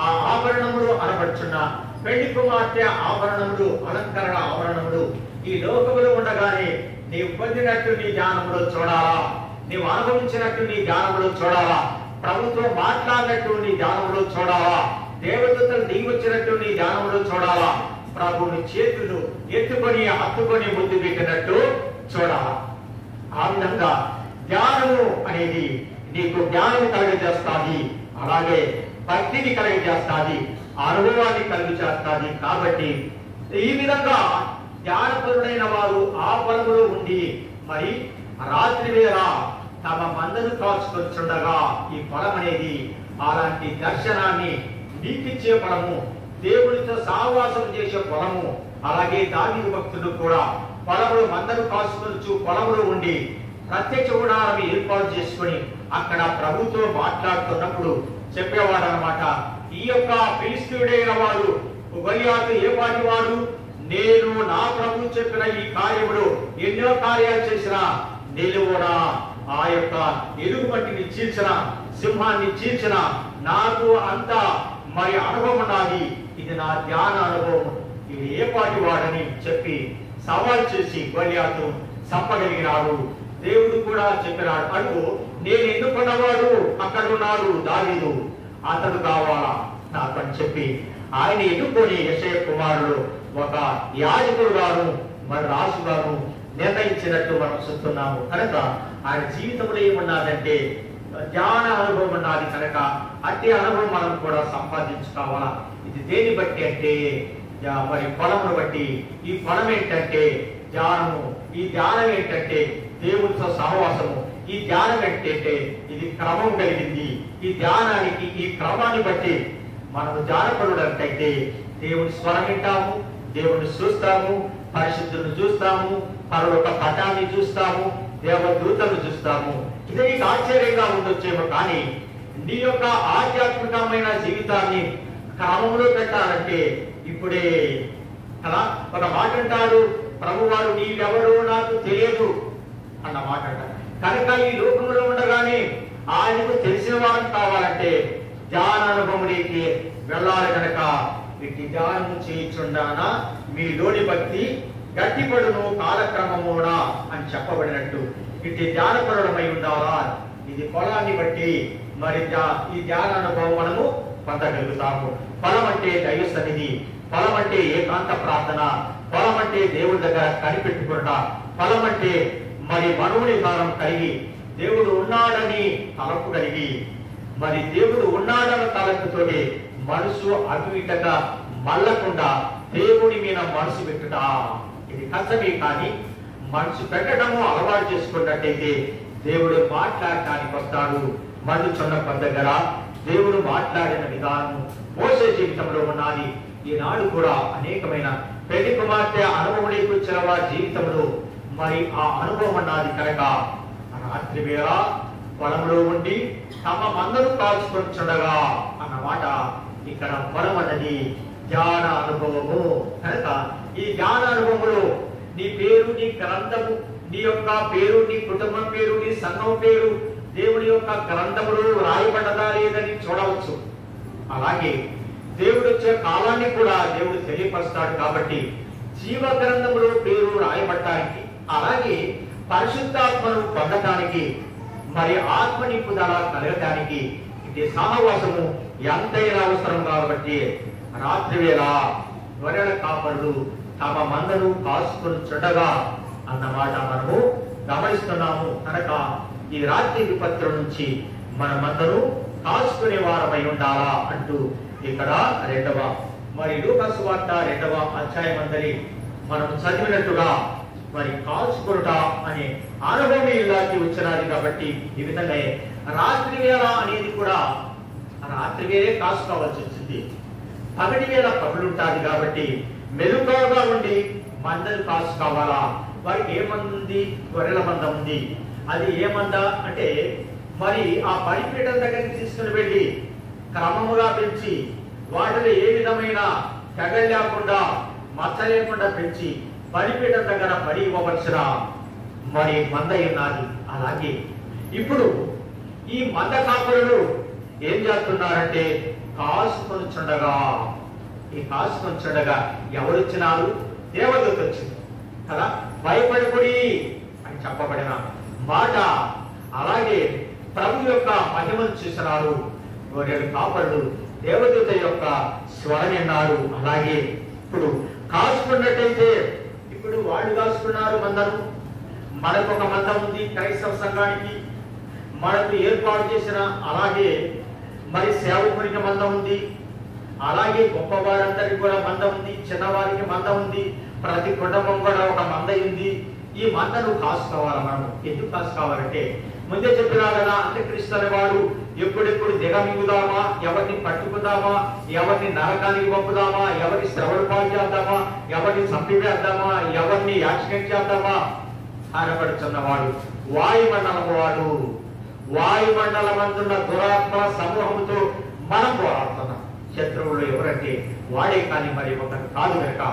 ఆ ఆభరణములు అనబడుచున్న పెళ్లి కుమార్తె ఆభరణములు, అలంకరణ ఆభరణములు ఈ లోకములో ఉండగానే నీవు పొందినట్టు నీ ధ్యానంలో చూడాలా, నీవు అనుభవించినట్టు నీ ధ్యానంలో చూడాలా, ప్రభుత్వం మాట్లాడినట్టు నీ ధ్యానంలో చూడాలా, దేవదూతలు దిగివచ్చినట్టు నీ ధ్యానంలో చూడాలా, ప్రభుని చేతులు ఎత్తుకొని హత్తుకొని ముందు పెట్టినట్టు చూడాలా. ఆ విధంగా ధ్యానము అనేది నీకు జ్ఞానం కలుగజేస్తాది, అలాగే భక్తిని కలుగజేస్తాది, అనుభవాన్ని కలుగజేస్తాది. కాబట్టి ఈ విధంగా ధ్యానపరుడైన వారు ఆ పొలములో ఉండి మరి రాత్రి వేళ తమ మందను కాచుకొచ్చుండగా ఈ పొలం అనేది అలాంటి దర్శనాన్ని నీకిచ్చే పొలము, దేవుడితో సహవాసం చేసే పొలము. అలాగే దావీదు భక్తులు కూడా పొలములు మందను కాచుకొచ్చు పొలములో ఉండి ప్రత్యక్ష గుడారం ఏర్పాటు చేసుకుని అక్కడ ప్రభుతో మాట్లాడుతున్నప్పుడు చెప్పేవాడు అనమాట, ఈ యొక్క ఫిలిష్తీయుడైన వాడు గొలియాతు ఏ పాటి వాడు, నేను నా ప్రభు చెప్పిన ఈ కార్యములు ఎన్నో కార్యాలు చేసిన నిలువునా ఆ యొక్క ఎలుగుబంటిని చీల్చిన, సింహాన్ని చీల్చిన నాకు అంత మరి అనుభవం ఉన్నది, ఇది నా ధ్యాన అనుభవం, ఇది ఏ పాటి వాడని చెప్పి సవాల్ చేసి గొలియాతు చంపగలిగినాడు. దేవుడు కూడా చెప్పినాడు, అడుగు నేను ఎన్నుకున్నవాడు అక్కడ ఉన్నాడు దావీదు, అతడు కావాలా నాకు అని చెప్పి ఆయన ఎన్నుకొని యెషయా కుమారుడు ఒక యాజకుడు గాను మరి రాజు గాను నిర్ణయించినట్టు మనం చూస్తున్నాము. కనుక ఆయన జీవితంలో ఏమున్నదంటే ధ్యాన అనుభవం ఉన్నది. కనుక అట్టి అనుభవం మనం కూడా సంపాదించుకోవాలా. ఇది దేని బట్టి అంటే మరి పొలమును బట్టి. ఈ పొలం ఏంటంటే ధ్యానము, ఈ ధ్యానం ఏంటంటే దేవుడితో సహవాసము, ఈ ధ్యానం ఏంటంటే ఇది క్రమం కలిగింది. ఈ ధ్యానానికి ఈ క్రమాన్ని బట్టి మనము ధ్యానపరుడంటే దేవుని స్వరం వింటాము, దేవుని చూస్తాము, పరిశుద్ధులను చూస్తాము, పరలోక పటాన్ని చూస్తాము, దేవదూతలను చూస్తాము. ఇది నీకు ఆశ్చర్యంగా ఉండొచ్చేమో, కానీ నీ యొక్క ఆధ్యాత్మికమైన జీవితాన్ని క్రమంలో పెట్టాలంటే ఇప్పుడే కదా ఒక మాట అంటారు, ప్రభువారు నీవెవరో నాకు తెలియదు అన్న మాట అంటారు. కనుక ఈ లోకంలో ఉండగానే ఆయనకు తెలిసిన వారు కావాలంటే ధ్యాన అనుభవంలోకి వెళ్ళాలి. కనుక ఇట్టి ధ్యానం చేయించుండానా మీలోని భక్తి గట్టిపడును కాలక్రమమునా అని చెప్పబడినట్టు ఇట్టి ధ్యానపరుడమై ఉండాలా. ఇది పొలాన్ని బట్టి మరి ఈ ధ్యాన అనుభవం మనము పొందగలుగుతాము. పొలం అంటే దైవ సన్నిధి, పొలం అంటే ఏకాంత ప్రార్థన, పొలం అంటే దేవుడి దగ్గర కనిపెట్టుకున్న, పొలం అంటే మరి మనవుని భారం కలిగి దేవుడు ఉన్నాడని తలపు కలిగి మరి దేవుడు ఉన్నాడన్న తలపుతోటి మనసు అటు ఇటగా మళ్ళకుండా దేవుడి మీద మనసు పెట్టుట ఇది కష్టమే. కానీ మనసు పెట్టడము అలవాటు చేసుకున్నట్టయితే దేవుడు మాట్లాడటానికి వస్తాడు. మధుచున్న కొండ దగ్గర దేవుడు మాట్లాడిన విధానం మోసే జీవితంలో ఉన్నది. ఈనాడు కూడా అనేకమైన పెళ్లి కుమార్తె అనుభవంలోకి వచ్చిన వారి జీవితంలో మరి ఆ అనుభవం ఉన్నది. కనుక రాత్రి వేళ పొలంలో ఉండి తమ మందను కాల్చుకొచ్చుండగా అన్నమాట. ఇక్కడ పొలం అన్నది ధ్యాన అనుభవము. కనుక ఈ ధ్యాన అనుభవములో నీ పేరు, నీ గ్రంథము, నీ యొక్క పేరు, నీ కుటుంబం పేరు, నీ సంఘం పేరు దేవుడి యొక్క గ్రంథములో రాయబడ్డదా లేదని చూడవచ్చు. అలాగే దేవుడు వచ్చే కాలాన్ని కూడా దేవుడు తెలియపరుస్తాడు. కాబట్టి జీవ గ్రంథములో పేరు రాయబడటానికి, అలాగే పరిశుద్ధాత్మను పొందటానికి, మరి ఆత్మ నింపుదల కలగటానికి ఇది సహవాసము ఎంతైనా అవసరం. కాబట్టి రాత్రి వేళ గొర్రెల కాపరులు తమ మందను కాసుకొని చుట్టగా అన్నమాట మనము గమనిస్తున్నాము. కనుక ఈ రాత్రి విపత్తుల నుంచి మనమందరూ కాసుకునే వారమై ఉండాలా అంటూ ఇక్కడ రెండవ మరి లూకా సువార్త 2వ అధ్యాయం అందరి మనం చదివినట్టుగా మరి కాల్చుకొనుట అనే అనుభవం ఇలాంటి వచ్చినది. కాబట్టి ఈ విధంగా రాత్రి వేళ అనేది కూడా రాత్రి వేళే కాసుకోవాల్సి వచ్చింది. పగటి వేళ పగులుంటాది. కాబట్టి మెలుకువగా ఉండి మందను కాసుకోవాలా. వారికి ఏ మంద ఉంది? గొర్రెల మంద ఉంది. అది ఏ మంద అంటే మరి ఆ బలిపీఠం దగ్గరికి తీసుకుని వెళ్ళి క్రమముగా పెంచి వాటిలో ఏ విధమైన తెగ లేకుండా మచ్చ లేకుండా పెంచి బలిపీఠం దగ్గర బలి ఇవ్వవలసిన మరి మంద ఉన్నది. అలాగే ఇప్పుడు ఈ మంద కాపురులు ఏం చేస్తున్నారంటే కాసుకొని చుండగా, ఈ కాసుకొని చుండగా ఎవరు వచ్చినారు? దేవదూత వచ్చింది. కదా, భయపడకుడి అని చెప్పబడిన మాట. అలాగే ప్రభు యొక్క మహిమను చూసినారు గొర్రెలు కాపరులు, దేవదూత యొక్క స్వరం విన్నారు. అలాగే ఇప్పుడు కాసుకున్నట్టయితే ఇప్పుడు వాళ్ళు కాసుకున్నారు మందను. మనకు ఒక మంద ఉంది క్రైస్తవ సంఘానికి, మనకు ఏర్పాటు చేసిన అలాగే మరి సేవకునికి మంద ఉంది, అలాగే గొప్పవారందరికి కూడా మంద ఉంది, చిన్నవారికి మంద ఉంది, ప్రతి కుటుంబం కూడా ఒక మంద ఉంది. ఈ మందను కాసుకోవాలి. మనం ఎందుకు కాసుకోవాలంటే ముందే చెప్పినా కదా, అంత్యక్రీస్తు అనేవాడు ఎప్పుడెప్పుడు దిగమింగుదామా, ఎవరిని పట్టుకుందామా, ఎవరిని నరకానికి పంపుదామా, ఎవరిని శ్రవణ పాలు చేద్దామా, ఎవరిని చంపివేద్దామా, ఎవరిని యాక్సిడెంట్ చేద్దామా అనబడుతున్నవాడు వాయుమండలం వాడు. వాయుమండలం అందున్న దురాత్మ సమూహంతో మనం పోరాడుతున్నాం. శత్రువులు ఎవరంటే వాడే కానీ మరి ఒకటి కాదు కనుక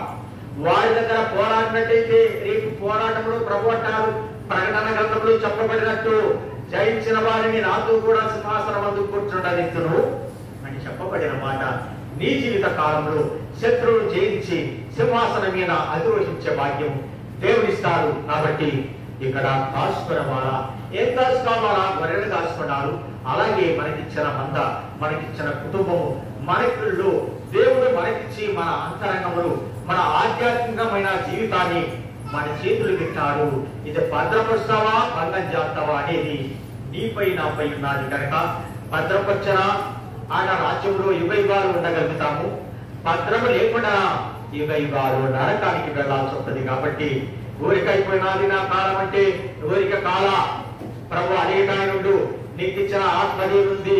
వాడి దగ్గర పోరాడినట్టయితే రేపు పోరాటంలో ప్రభు అంటారు, ప్రకటన గ్రంథంలో చెప్పబడినట్టు జయించిన వారిని నాతో కూడా సింహాసనం అందుకు కూర్చుండనిస్తును అని చెప్పబడిన మాట. నీ జీవిత కాలంలో శత్రువును జయించి సింహాసనం మీద అధిరోహించే భాగ్యం దేవుడిస్తారు. కాబట్టి ఇక్కడ కాసుకున్నవారా ఏం కాసుకోవాలా? గొర్రెలు కాసుకున్నారు. అలాగే మనకిచ్చిన మంద, మనకిచ్చిన కుటుంబము, మనకుల్లో దేవుడు మనకిచ్చి మన అంతరంగములు, మన ఆధ్యాత్మికమైన జీవితాన్ని మన చేతులు పెట్టారు. ఇది భద్రపరుస్తావా భంగం చేస్తావా అనేది నీపై నాపై ఉన్నది కనుక భద్రపరచన ఆయన రాజ్యంలో యుగయుగాలు ఉండగలుగుతాము. భద్రము లేకుండా యుగయుగాలు నరకానికి వెళ్లాల్సి వస్తుంది. కాబట్టి ఊరికైపోయినది నా కాలం అంటే ఊరిక కాల ప్రభు అనేకాయనుడు నీకు ఇచ్చిన ఆత్మ దేవుంది,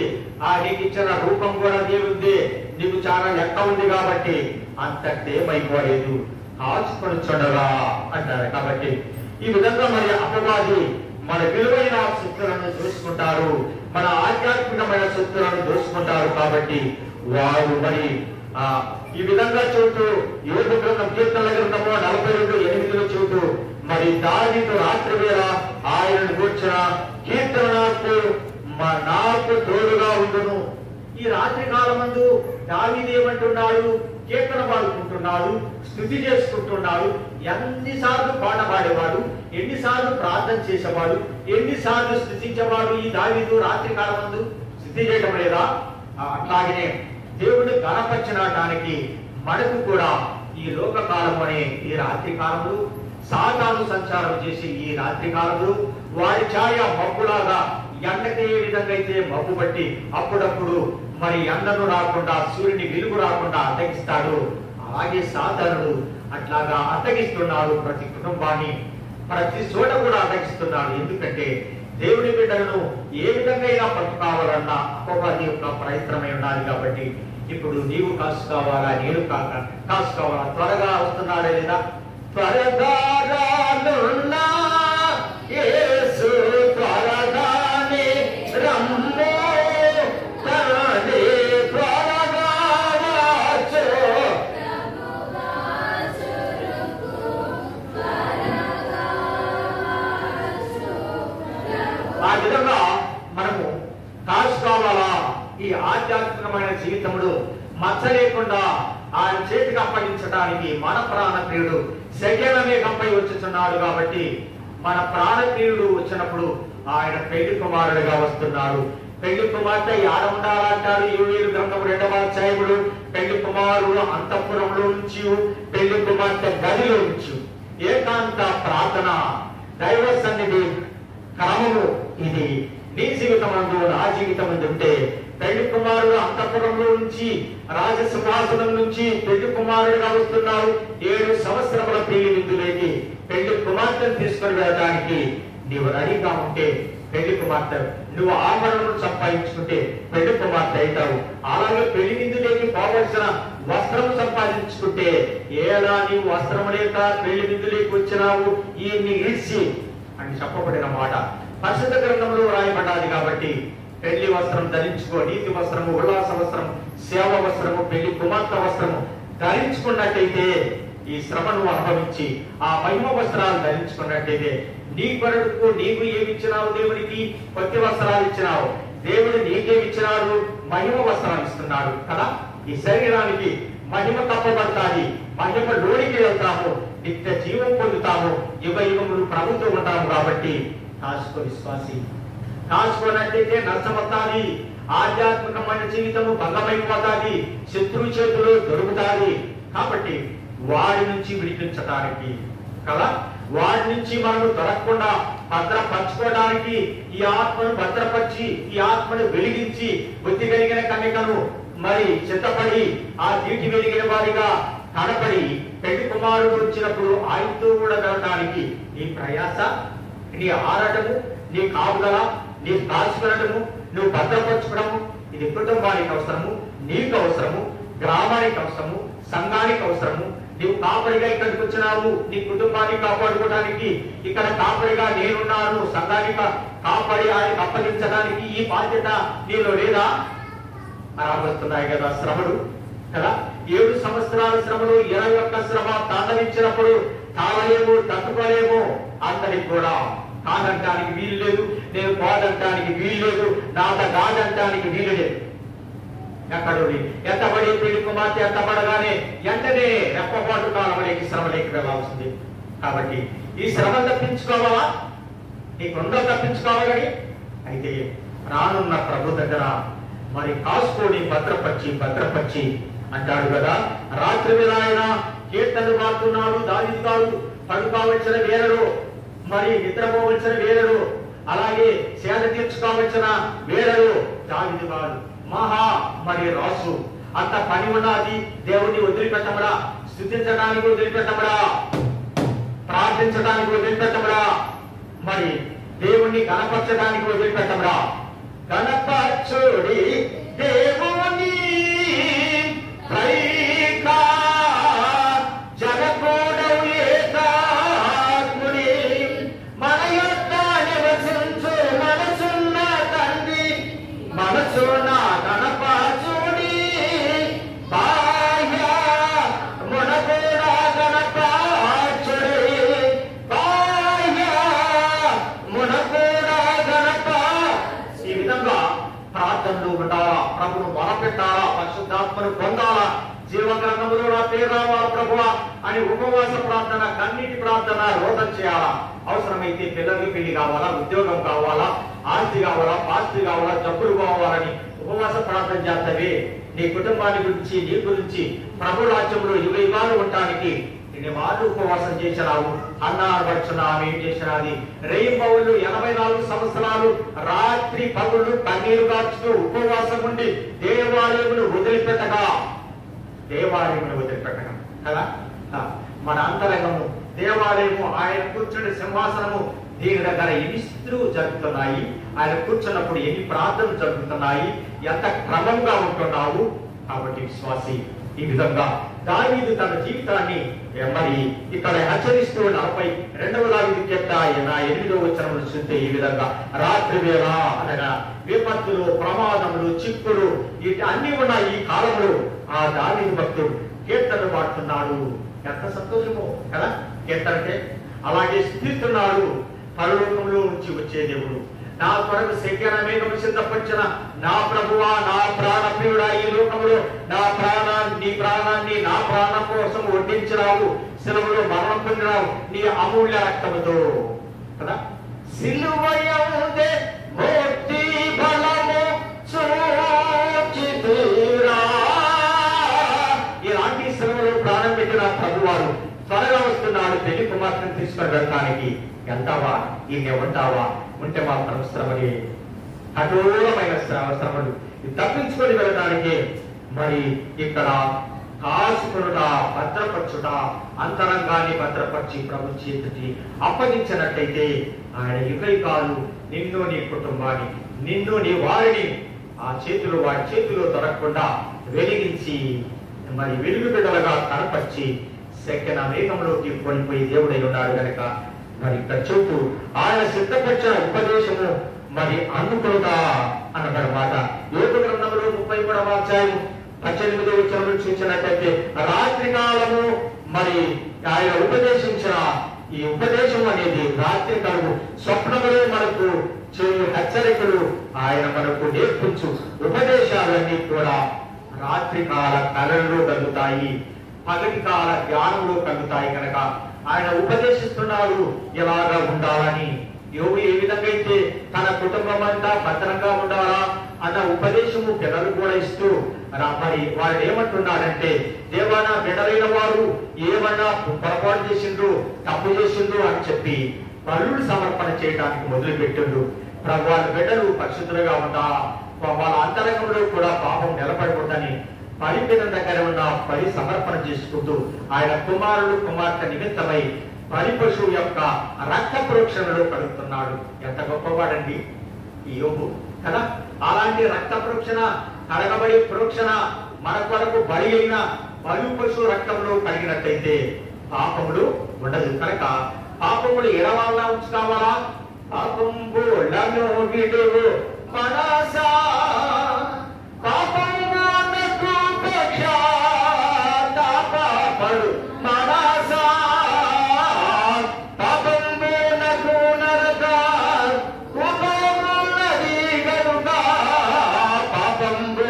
నీకు ఇచ్చిన రూపం కూడా దేవుంది, నీకు చాలా లెక్క ఉంది కాబట్టి అంతేమైపోలేదు, కాల్చుకొని చూడరా అంటారు. కాబట్టి ఈ విధంగా మరి అపవాది మన విలువైన శక్తులను దోసుకుంటారు, మన ఆధ్యాత్మికమైన శక్తులను దోసుకుంటారు. కాబట్టి వారు మరి ఈ విధంగా చూస్తూ యోగు గ్రంథం కీర్తనల గ్రంథము 42:8 చూస్తూ మరి దావీదు రాత్రి వేళ ఆయనను కూర్చిన కీర్తన నాకు తోడుగా ఉండును. ఈ రాత్రి కాలమందు దావీదు ఏమంటున్నాడు? కీర్తన పాడుకుంటున్నాడు, స్తుతి చేసుకుంటున్నాడు. ఎన్నిసార్లు పాట పాడేవాడు, ఎన్నిసార్లు ప్రార్థన చేసేవాడు, ఎన్నిసార్లు స్తుతించేవాడు ఈ దావీదు రాత్రి కాలమందు. స్తుతి చేయటం లేదా? అట్లాగనే దేవుడు గణపరచడానికి మనకు కూడా ఈ లోక కాలం అనే ఈ రాత్రి కాలంలో సాతాను సంచారం చేసి ఈ రాత్రి కాలంలో వారి ఛాయ మబ్బులాగా ఎండకి ఏ విధంగా అయితే మబ్బు పట్టి అప్పుడప్పుడు మరి ఎండను రాకుండా సూర్యుని వెలుగు రాకుండా అడ్డగిస్తాడు, అలాగే సాతానుడు అట్లాగా అడ్డగిస్తున్నాడు. ప్రతి కుటుంబాన్ని ప్రతి చోట కూడా అడ్డగిస్తున్నాడు. ఎందుకంటే దేవుని బిడ్డలను ఏ విధంగా అయినా పట్టుకోవాలన్న అపవాది యొక్క ప్రయత్నమై ఉండాలి. కాబట్టి ఇప్పుడు నీవు కాసుకోవాలా, నేను కాసుకోవాలా? త్వరగా వస్తున్నాడే లేదా? త్వరగా రానున్నా యేసు త్వరగానే రమ్ము, తననే త్వరగా రాచు. ఆ విధంగా మనము కాసుకోవాలా? ఈ ఆధ్యాత్మికమైన జీవితముడు మచ్చ లేకుండా ఆయన చేతికి అప్పగించడానికి మన ప్రాణప్రియుడు శకేల మేఘంపై వచ్చుచున్నాడు. కాబట్టి మన ప్రాణప్రియుడు వచ్చినప్పుడు ఆయన పెళ్లి కుమారుడిగా వస్తున్నాడు. పెళ్లి కుమార్తె ఆడ ఉండాలంటారు యోవేలు గ్రంథం 2వ అధ్యాయములు. పెళ్లి కుమారుడు అంతఃపురంలో నుంచి, పెళ్లి కుమార్తె గదిలో నుంచి. ఏకాంత ప్రార్థన, దైవ సన్నిధి క్రమము ఇది నీ జీవితమందు నా జీవితమందు ఉంటే పెళ్లి కుమారుడు అంతఃపురంలో నుంచి, రాజసింహాసనం నుంచి పెళ్లి కుమారుడుగా వస్తున్నాడు. 7 సంవత్సరముల పెళ్లి విందులేకి పెళ్లి కుమార్తెను తీసుకొని వెళ్ళడానికి నీవు రెడీగా ఉంటే పెళ్లి కుమార్తె, నువ్వు ఆభరణను సంపాదించుకుంటే పెళ్లి కుమార్తె అవుతావు. అలాగే పెళ్లి విందులేకి పోవలసిన వస్త్రం సంపాదించుకుంటే ఎలా నీవు వస్త్రం లేక పెళ్లి విందులేకి వచ్చినావు ఈ ఇడ్చి అని చెప్పబడిన మాట పరిశుద్ధ గ్రంథంలో రాయబడ్డాది. కాబట్టి పెళ్లి వస్త్రం ధరించుకో, నీతి వస్త్రము, ఉల్లాస వస్త్రం, సేవ వస్త్రము, పెళ్లి కుమార్తె వస్త్రము ధరించుకున్నట్టయితే ఈ శ్రమను అనుభవించి ఆ మహిమ వస్త్రాలు ధరించుకున్నట్టయితే నీ కొరకు నీకు ఏమిచ్చినావు? దేవునికి కొత్త వస్త్రాలు ఇచ్చినావు. దేవుడు నీకేమిచ్చినాడు? మహిమ వస్త్రాలు ఇస్తున్నాడు కదా. ఈ శరీరానికి మహిమ తప్పబడతాది, మహిమ లోనికి వెళ్తాము. నిత్య జీవం పొందుతాము, యుగ యుగములు ప్రభుత్వం ఉంటాము. కాబట్టి కాసుకో విశ్వాసి, కాసుకోనట్లయితే నష్టమవుతాది, ఆధ్యాత్మికమైన జీవితము భంగమైపోతాది, శత్రువు చేతిలో దొరుకుతాది. కాబట్టి వాడి నుంచి విడిపించడానికి కదా, వాడి నుంచి మనము దొరకకుండా భద్రపరచుకోవడానికి ఈ ఆత్మను భద్రపరిచి, ఈ ఆత్మను వెలిగించి, బుద్ధి కలిగిన కన్యకను మరి సిద్ధపడి ఆ దీటి వెలిగిన వారిగా కనపడి పెళ్లి కుమారుడు వచ్చినప్పుడు ఆయనతో కూడా వెళ్ళడానికి నీ ప్రయాస, నీ ఆరాటము, నీ కాపుదల, నీ దాచుకోవడము, నువ్వు భద్రపరచుకోవడము, ఇది కుటుంబానికి అవసరము, నీకు అవసరము, గ్రామానికి అవసరము, సంఘానికి అవసరము. నీవు కాపరిగా ఇక్కడికి వచ్చినావు, నీ కుటుంబాన్ని కాపాడుకోవడానికి. ఇక్కడ కాపరిగా నేనున్నాను, సంఘాన్ని కాపాడి ఆయనకు అప్పగించడానికి ఈ బాధ్యత నీలో లేదా? వస్తున్నాయి కదా శ్రమలు కదా, 7 సంవత్సరాల శ్రమలు, 21 శ్రమ తాండవించినప్పుడు తాళలేము, తట్టుకోలేము. అందరికి కూడా కాదంటానికి వీలు లేదు, నేను పోదంటానికి వీలు లేదు, నాట కాదంటానికి వీలు లేదు. ఎక్కడుండి ఎత్తబడి పెళ్లి కుమార్తె ఎత్తబడగానే వెంటనే రెప్పపాటు కాలంలోకి శ్రమలోకి వెళ్ళాల్సింది. కాబట్టి ఈ శ్రమ తప్పించుకోవాలా, నీకుందో తప్పించుకోవాలని అయితే రానున్న ప్రభు దగ్గర మరి కాసుకొని భద్రపరిచి అంటాడు కదా. రాత్రి వేళ ఆయన కీర్తనలు పాడుతున్నాడు దావీదు గారు, పడుకోవలసిన వేళలో, మరి నిద్రపోవలసిన వేళలో, అలాగే సేద తీర్చుకోవలసిన వేళలో దావీదు గారు మహా మరి రాసు. అంత పని ఉన్నది, దేవుణ్ణి వదిలిపెట్టమడా, స్తుతించడానికి వదిలిపెట్టమడా, ప్రార్థించడానికి వదిలిపెట్టమడా, మరి దేవుణ్ణి గణపరచడానికి వదిలిపెట్టమడా. గణపరచుడి దేవుని ప్రైకా జగకూడవు ఏకాత్ముడి, మన యొక్క నివసించు మనసున్న తండ్రి, మనసున్న గణపరచుడి బాహ్య మునగూడ గణపరచుడి, బాహ్య మునగూడ గణప. ఈ విధంగా ప్రార్థనలు ఉండాలా, ప్రభును మొరపెట్టాలా, పరిశుద్ధాత్మను పొందాలా, జీవగ్రంథములో నా పేరు రావాలా ప్రభువా అని ఉపవాస ప్రార్థన, కన్నీటి ప్రార్థన రోధన చేయాలా. అవసరమైతే పిల్లలకి పెళ్లి కావాలా, ఉద్యోగం కావాలా, ఆస్తి కావాలా, పాస్తి కావాలా, జబ్బులు కావాలని ఉపవాస ప్రార్థన చేస్తవే నీ కుటుంబాన్ని గురించి, నీ గురించి ప్రభు రాజ్యంలో యుగ యుగాలు ఉండటానికి ఇన్ని మార్లు ఉపవాసం చేసినావు. అన్నారవచ్చున ఆమె ఏం చేసినది, రేయింబవులు 84 సంవత్సరాలు రాత్రి పగుళ్ళు కన్నీరు కాచుతూ ఉపవాసం ఉండి దేవాలయమును వదిలిపెట్టగా కదా. మన అంతరంగము దేవాలయము, ఆయన కూర్చుని సింహాసనము, దీని దగ్గర ఎన్ని స్థితులు జరుగుతున్నాయి, ఆయన కూర్చున్నప్పుడు ఎన్ని ప్రార్థనలు జరుగుతున్నాయి, ఎంత క్రమంగా ఉంటున్నావు. కాబట్టి విశ్వాసి ఈ విధంగా దావీదు తన జీవితాన్ని మరి ఇక్కడ హెచ్చరిస్తూ 42వ దావీదు చెప్త 8వ వచనంలో చూస్తే ఈ విధంగా రాత్రి వేళ అనగా విపత్తులు, ప్రమాదములు, చిక్కులు వీటి అన్ని ఉన్న ఈ కాలంలో ఆ దావీదు భక్తుడు కీర్తనలు పాడుతున్నాడు. ఎంత సంతోషమో కదా కీర్తనకే. అలాగే స్థితున్నాడు, పరలోకంలో నుంచి వచ్చే దేవుడు, నా కొరకు శక్యన మేఘము సిద్ధపరిచిన నా ప్రభువా, నా ప్రాణ ప్రియుడా, ఈ లోకంలో నీ ప్రాణాన్ని నా ప్రాణం కోసం వడ్డించినావు, శిలువలో మరణం పొందినావు నీ అమూల్య రక్తముతో కదా. సిలువయందే మూర్తి బలము చూచితిరా, ఇలాంటి శిలువలో ప్రాణం పెట్టిన ప్రభువారు త్వరగా వస్తున్నాడు పెళ్లి కుమార్తెను తీసుకొని వెళ్ళడానికి. ఎంతవా ఈయన ఉంటావా, ఉంటే మాత్రం శ్రమని, కఠోరమైన శ్రమలు తప్పించుకొని వెళ్ళడానికి మరి ఇక్కడ కాసుకునుట, భద్రపరచుట, అంతరంగాన్ని భద్రపరిచి ప్రభు చేతికి అప్పగించినట్టయితే ఆయన యుగయుగాలు నిన్ను, నీ కుటుంబాన్ని, నిన్ను, నీ వారిని వాడి చేతిలో దొరకకుండా వెలిగించి మరి వెలుగు బిడ్డలుగా కనపరిచి సెక్కన మేఘంలోకి కొనిపోయి దేవుడై ఉన్నాడు కనుక మరి ఇక్కడ చూపు ఆయన సిద్ధపరిచిన ఉపదేశము మరి అందుకునుట అన్నమాట. యోగ గ్రంథంలో 33వ అధ్యాయం 18వ వచనం చూసినట్టయితే రాత్రి కాలము మరి ఆయన ఉపదేశించిన ఈ ఉపదేశం అనేది రాత్రి కాలము స్వప్నములు మనకు చేయు హెచ్చరికలు ఆయన మనకు నేర్పించు ఉపదేశాలన్నీ కూడా రాత్రి కాల కళల్లో కలుగుతాయి, పగటి కాల ధ్యానంలో కలుగుతాయి కనుక ఆయన ఉపదేశిస్తున్నాడు ఎలాగా ఉండాలని. యోబు ఏ విధంగా అయితే తన కుటుంబం అంతా భద్రంగా ఉండాలా అన్న ఉపదేశము పిల్లలు కూడా ఇస్తూ మరి వాడు ఏమంటున్నాడంటే, దేవానా బిడ్డలైన వారు ఏమన్నా పొరపాటు చేసిండ్రు, తప్పు చేసిండ్రు అని చెప్పి బలులు సమర్పణ చేయడానికి మొదలుపెట్టిండు. ప్రభు వాళ్ళ బిడ్డలు పరిశుద్ధులుగా ఉందా, వాళ్ళ అంతరంగంలో కూడా పాపం నిలబడకూడదని బలిపీఠం దగ్గర ఉన్న బలి సమర్పణ చేసుకుంటూ ఆయన కుమారుడు కుమార్తె నిమిత్తమై బలి పశువు యొక్క రక్త ప్రోక్షణలో కడుగుతున్నాడు. ఎంత గొప్పవాడండి ఈ యోబు కదా. అలాంటి రక్త ప్రోక్షణ, కడగబడి ప్రోక్షణ మన కొరకు బలి అయిన బలి పశువు రక్తంలో కడిగినట్టయితే పాపములు ఉండదు. కనుక పాపములు ఎడవాళ్ళ ఉంచుకోవాలా, పాపము మనసా పాపమునకు పశ్చాత్తాపపడు మనసా పాపమునకు నరక కోపమున్నది గనుక పాపము.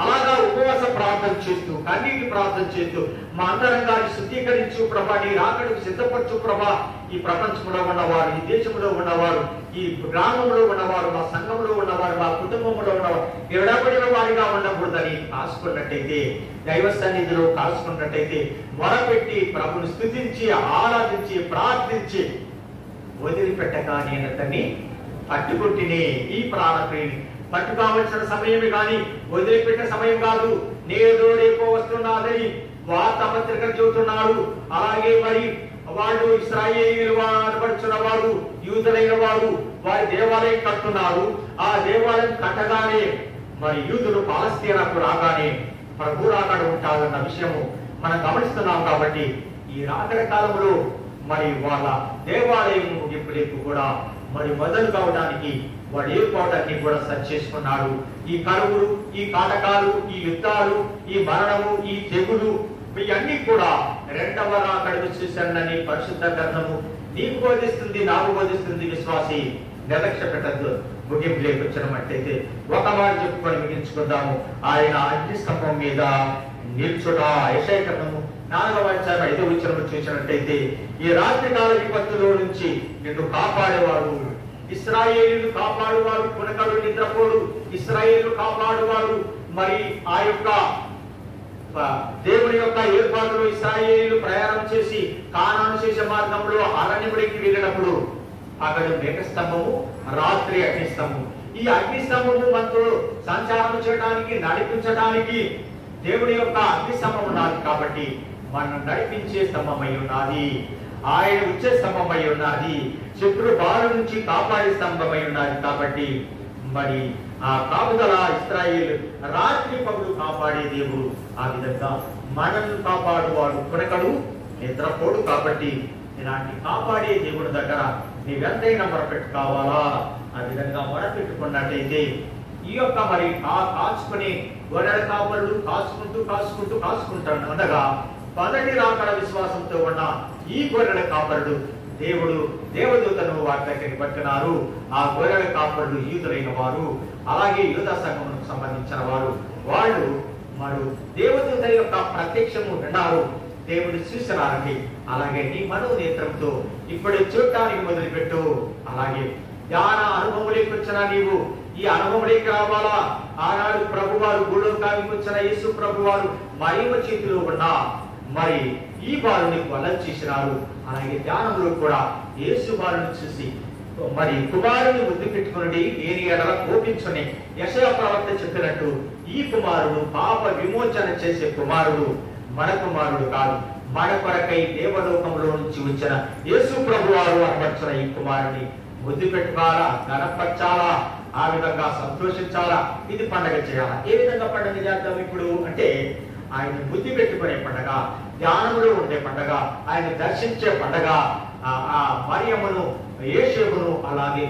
అలాగా ఉపవాస ప్రార్థన చేస్తూ, కన్నీటి ప్రార్థన చేస్తూ మా అంతరంగాన్ని శుద్ధీకరించు ప్రభా, నీ రాకడికి సిద్ధపరచు ప్రభా. ఈ ప్రపంచంలో ఉన్నవారు, ఈ దేశంలో ఉన్నవారు, ఈ గ్రామంలో ఉన్నవారు, మా సంఘంలో ఉన్నవారు, మా కుటుంబంలో ఉన్నవారు ఎడబడిన వారిగా ఉండకూడదని కాసుకున్నట్టయితే, దైవ సన్నిధిలో కాసుకున్నట్టయితే, మొరపెట్టి ప్రభుని స్తుతించి ఆరాధించి ప్రార్థించి వదిలిపెట్టక నేను అతన్ని పట్టుకుంటేనే ఈ ప్రాణప్రియుని పట్టుకోవలసిన సమయం కానీ వదిలిపెట్టే సమయం కాదు. నేడు రేపో వస్తున్నాదని వార్తాపత్రిక చెబుతున్నాడు. అలాగే మరి వాళ్ళు ఇశ్రాయేలీయులు అనబడుచున్న వారు, యూదులైన వారు వారి దేవాలయం కట్టున్నారు. ఆ దేవాలయం కట్టగానే మరి యూదులు పాలస్తీనాకు రాగానే ప్రభు రాకడ ఉంటాదన్న విషయము మనం గమనిస్తున్నాం. కాబట్టి ఈ రాకడ కాలంలో మరి వాళ్ళ దేవాలయం ముగింపులకు కూడా మరి మొదలు కావడానికి వాడు ఏర్పాటాన్ని కూడా సరి చేసుకున్నాడు. ఈ కరువులు, ఈ కాటకాలు, ఈ యుద్ధాలు, ఈ మరణము, ఈ తెగులు ఇవన్నీ కూడా రెండవ రాకడకు చూశానని పరిశుద్ధ గ్రంథము నీకు బోధిస్తుంది, నాకు బోధిస్తుంది. విశ్వాసి నిర్లక్ష్య పెట్టద్దు. ముగింపు లేకొచ్చినట్టయితే ఒక మాట చెప్పుకొని ముగించుకుందాము. ఆయన అగ్ని స్తంభం మీద నిల్చుట. యెషయా గ్రంథము 4వ అధ్యాయం 5వ వచనము చూసినట్టయితే, ఈ రాత్రికాల విపత్తులో నుంచి నిన్ను కాపాడేవాడు, ఇశ్రాయేలీయులు కాపాడువారు, పునకలు నిద్రపోడు ఇశ్రాయేలు కాపాడువారు. మరి ఆ యొక్క దేవుని యొక్క ఏర్పాటులో ఇశ్రాయేలీయులు ప్రయాణం చేసి కానాను చేసే మార్గంలో అరణ్యముడికి వెళ్ళినప్పుడు అక్కడ మేఘస్తంభము, రాత్రి అగ్నిస్తంభము. ఈ అగ్నిస్తంభము మనతో సంచారం చేయడానికి, నడిపించడానికి దేవుని యొక్క అగ్నిస్తంభం ఉన్నది. కాబట్టి మనం నడిపించే స్తంభమై ఉన్నది, ఆయన వచ్చే స్తంభమై ఉన్నది, శత్రు బారు నుంచి కాపాడే స్తంభమై ఉన్నది. కాబట్టి మరి ఆ కాపుదల ఇశ్రాయేలు రాత్రి పగులు కాపాడే దేవుడు. ఆ విధంగా మనల్ని కాపాడువాడు, కొనకడు నిద్రపోడు. కాబట్టి ఇలాంటి కాపాడే దేవుడి దగ్గర నీవెంతైనా మొరపెట్టుకోవాలా. ఆ విధంగా మొరపెట్టుకున్నట్టయితే ఈ యొక్క మరి కాచుకుని గొర్రెల కాపరులు కాచుకుంటాడు అనగా మొదటి రాకడ విశ్వాసంతో ఉన్న ఈ గొర్రెల కాపరుడు దేవదూతను వారి దగ్గరికి పట్టినారు. ఆ గొర్రెల కాపరులు యూదులైన వారు, అలాగే యూదా సంఘమునకు సంబంధించిన వారు. వాళ్ళు మరి దేవదూత యొక్క ప్రత్యక్షము విన్నారు, దేవుడు చూసినారండి. అలాగే నీ మనోనేత్రంతో ఇప్పుడే చూడటానికి మొదలుపెట్టు. అలాగే ధ్యాన అనుభవంలోకి వచ్చిన నీవు ఈ అనుభవంలోకి రావాలా. ఆనాడు ప్రభువారు భూలోకానికి వచ్చిన యేసు ప్రభువారు మరియమ్మ చేతిలో ఉన్న మరి ఈ బాలుని వలన చేసినారు. అలాగే ధ్యానంలో కూడా యేసు బాలుని చూసి మరి కుమారుని ముద్దు పెట్టుకుని నేను ఎడల కోపించుని యెషయా ప్రవక్త చెప్పినట్టు ఈ కుమారుడు పాప విమోచన చేసే కుమారుడు, మన కుమారుడు కాదు. మన కొరకై దేవలోకంలో నుంచి వచ్చిన యేసు ప్రభువారు అనబడుచున్న ఈ కుమారుని ముద్దు పెట్టుకోవాలా, గణపరచాలా, ఆ విధంగా సంతోషించాలా. ఇది పండగ చేయాలా. ఏ విధంగా పండగ చేద్దాం ఇప్పుడు అంటే, ఆయన బుద్ధి పెట్టుకునే పండగ, ధ్యానములో ఉండే పండగ, ఆయన దర్శించే పండగ, ఆ మరియమ్మను, యేషేపును, అలాగే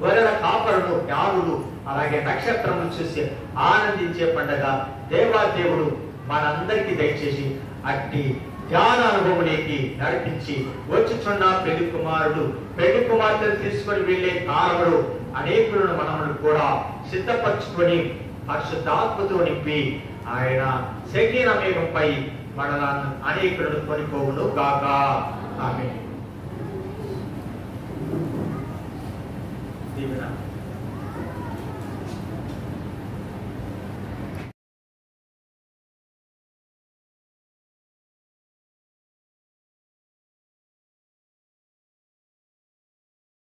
గొర్రెల కాపరును, జ్ఞానులు, అలాగే నక్షత్రములు చూసి ఆనందించే పండగ దేవాదేవుడు మనందరికీ దయచేసి అట్టి ధ్యాన అనుభవంలోకి నడిపించి వచ్చుచున్న పెళ్లి కుమారుడు పెళ్లి కుమార్తెను తీసుకొని వెళ్లే కాలంలో అనేకులను మనమును కూడా సిద్ధపరచుకొని పరిశుద్ధాత్మతో నింపి ఆయన శకీన మేఘంపై మనలను అనేకులను కొనిపోవును గాక. ఆమేన్.